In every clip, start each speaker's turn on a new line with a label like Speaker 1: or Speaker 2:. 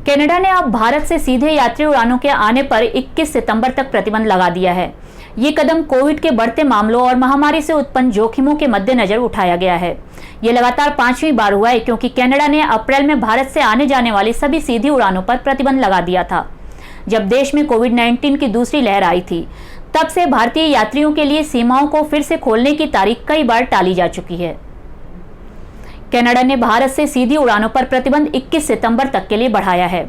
Speaker 1: Canada ने अब भारत से सीधे यात्री उड़ानों के आने पर 21 सितंबर तक प्रतिबंध लगा दिया है। ये कदम कोविड के बढ़ते मामलों और महामारी से उत्पन्न जोखिमों के मद्देनजर उठाया गया है। ये लगातार 5वीं बार हुआ है क्योंकि कनाडा ने अप्रैल में भारत से आने जाने वाली सभी सीधी उड़ानों पर प्रतिबंध लगा दिया था। जब देश में कोविड-19 की दूसरी लहर आई थी, तब से भारतीय यात्रियों के लिए सीमाओं को फिर से खोलने की तारीख कई बार टाली जा चुकी है। कनाडा ने भारत से सीधी उड़ानों पर प्रतिबंध 21 सितंबर तक के लिए बढ़ाया है।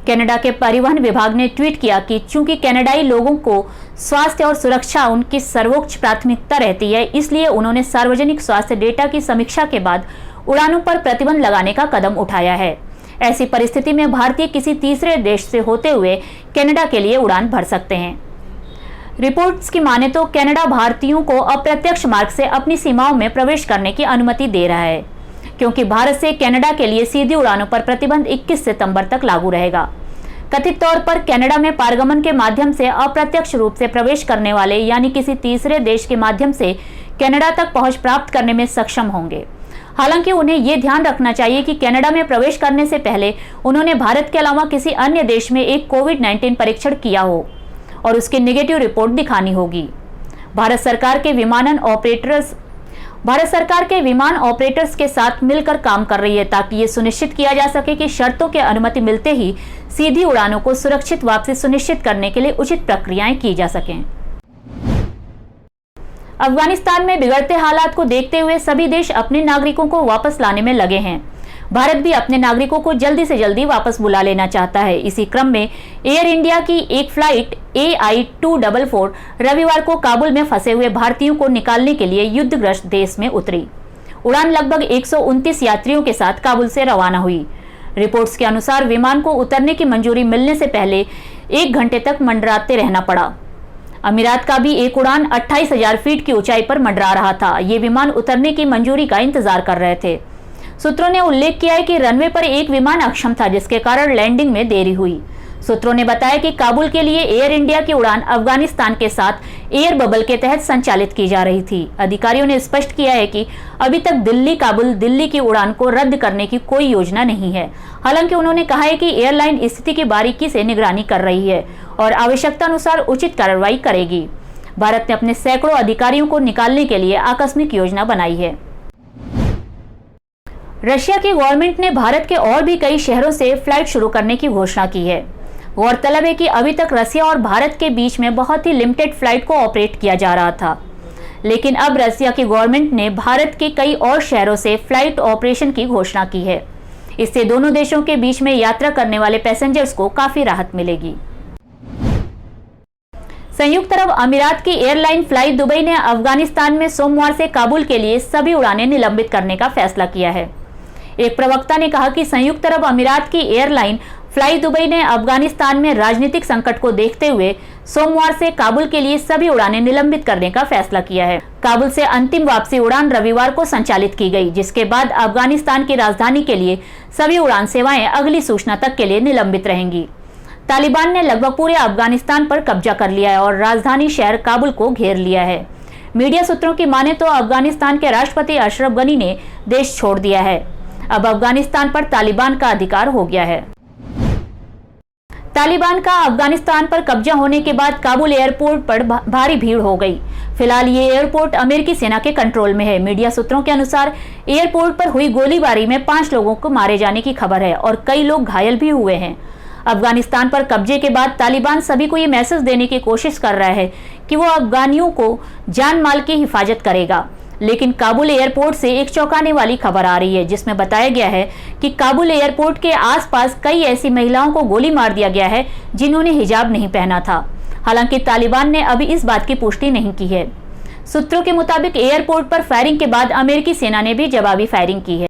Speaker 1: कनाडा के परिवहन विभाग ने ट्वीट किया कि चूंकि कनाडाई लोगों को स्वास्थ्य और सुरक्षा उनकी सर्वोच्च प्राथमिकता रहती है, इसलिए उन्होंने सार्वजनिक स्वास्थ्य डेटा की समीक्षा के बाद उड़ानों पर प्रतिबंध लगाने का कदम उठाया है। ऐसी परिस्थिति में भारतीय किसी तीसरे देश से होते हुए कनाडा के लिए उड़ान भर सकते हैं। रिपोर्ट्स की माने तो कनाडा भारतीयों को अप्रत्यक्ष मार्ग से अपनी सीमाओं में प्रवेश करने की अनुमति दे रहा है, क्योंकि भारत से कनाडा के लिए सीधी उड़ानों पर प्रतिबंध 21 सितंबर तक लागू रहेगा। कथित तौर पर कनाडा में पारगमन के माध्यम से अप्रत्यक्ष रूप से प्रवेश करने वाले यानी किसी तीसरे देश के माध्यम से कनाडा तक पहुंच प्राप्त करने में सक्षम होंगे। हालांकि उन्हें यह ध्यान रखना चाहिए कि कनाडा में प्रवेश करने से पहले उन्होंने भारत के अलावा किसी अन्य देश में एक कोविड-19 परीक्षण किया हो और उसकी नेगेटिव रिपोर्ट दिखानी होगी। भारत सरकार के विमान ऑपरेटर्स के साथ मिलकर काम कर रही है ताकि ये सुनिश्चित किया जा सके कि शर्तों की अनुमति मिलते ही सीधी उड़ानों को सुरक्षित वापसी सुनिश्चित करने के लिए उचित प्रक्रियाएं की जा सकें। अफगानिस्तान में बिगड़ते हालात को देखते हुए सभी देश अपने नागरिकों को वापस लाने में लगे हैं। भारत भी अपने नागरिकों को जल्दी से जल्दी वापस बुला लेना चाहता है। इसी क्रम में एयर इंडिया की एक फ्लाइट AI-244 रविवार को काबुल में फंसे हुए भारतीयों को निकालने के लिए युद्धग्रस्त देश में उतरी। उड़ान लगभग 129 यात्रियों के साथ काबुल से रवाना हुई। रिपोर्ट्स के अनुसार विमान को उतरने की मंजूरी मिलने से पहले 1 घंटे तक मंडराते रहना पड़ा। अमीरात का भी एक उड़ान 28,000 फीट की ऊंचाई पर मंडरा रहा था। ये विमान उतरने की मंजूरी का इंतजार कर रहे थे। सूत्रों ने उल्लेख किया है कि रनवे पर एक विमान अक्षम था, जिसके कारण लैंडिंग में देरी हुई। सूत्रों ने बताया कि काबुल के लिए एयर इंडिया की उड़ान अफगानिस्तान के साथ एयर बबल के तहत संचालित की जा रही थी। अधिकारियों ने स्पष्ट किया है कि अभी तक दिल्ली की उड़ान को रद्द करने की कोई योजना नहीं है। हालांकि उन्होंने कहा है कि एयरलाइन स्थिति की बारीकी से निगरानी कर रही है और आवश्यकता अनुसार उचित कार्रवाई करेगी। भारत ने अपने सैकड़ों अधिकारियों को निकालने के लिए आकस्मिक योजना बनाई है। रशिया की गवर्नमेंट ने भारत के और भी कई शहरों से फ्लाइट शुरू करने की घोषणा की है। गौरतलब है कि अभी तक रशिया और भारत के बीच में बहुत ही लिमिटेड फ्लाइट को ऑपरेट किया जा रहा था, लेकिन अब रशिया की गवर्नमेंट ने भारत के कई और शहरों से फ्लाइट ऑपरेशन की घोषणा की है। इससे दोनों देशों के बीच में यात्रा करने वाले पैसेंजर्स को काफी राहत मिलेगी। संयुक्त अरब अमीरात की एयरलाइन फ्लाई दुबई ने अफगानिस्तान में सोमवार से काबुल के लिए सभी उड़ानें निलंबित करने का फैसला किया है। एक प्रवक्ता ने कहा कि संयुक्त अरब अमीरात की एयरलाइन फ्लाई दुबई ने अफगानिस्तान में राजनीतिक संकट को देखते हुए सोमवार से काबुल के लिए सभी उड़ानें निलंबित करने का फैसला किया है। काबुल से अंतिम वापसी उड़ान रविवार को संचालित की गई, जिसके बाद अफगानिस्तान की राजधानी के लिए सभी उड़ान सेवाएं अगली सूचना तक के लिए निलंबित रहेंगी। तालिबान ने लगभग पूरे अफगानिस्तान पर कब्जा कर लिया है और राजधानी शहर काबुल को घेर लिया है। मीडिया सूत्रों की माने तो अफगानिस्तान के राष्ट्रपति अशरफ गनी ने देश छोड़ दिया है। अब अफगानिस्तान पर तालिबान का अधिकार हो गया है। तालिबान का अफगानिस्तान पर कब्जा होने के बाद काबुल एयरपोर्ट पर भारी भीड़ हो गई। फिलहाल ये एयरपोर्ट अमेरिकी सेना के कंट्रोल में है। मीडिया सूत्रों के अनुसार एयरपोर्ट पर हुई गोलीबारी में 5 लोगों को मारे जाने की खबर है और कई लोग घायल भी हुए हैं। अफगानिस्तान पर कब्जे के बाद तालिबान सभी को ये मैसेज देने की कोशिश कर रहा है कि वो अफगानियों को जान माल की हिफाजत करेगा, लेकिन काबुल एयरपोर्ट से एक चौंकाने वाली खबर आ रही है, जिसमें बताया गया है कि काबुल एयरपोर्ट के आसपास कई ऐसी महिलाओं को गोली मार दिया गया है जिन्होंने हिजाब नहीं पहना था। हालांकि तालिबान ने अभी इस बात की पुष्टि नहीं की है। सूत्रों के मुताबिक एयरपोर्ट पर फायरिंग के बाद अमेरिकी सेना ने भी जवाबी फायरिंग की है।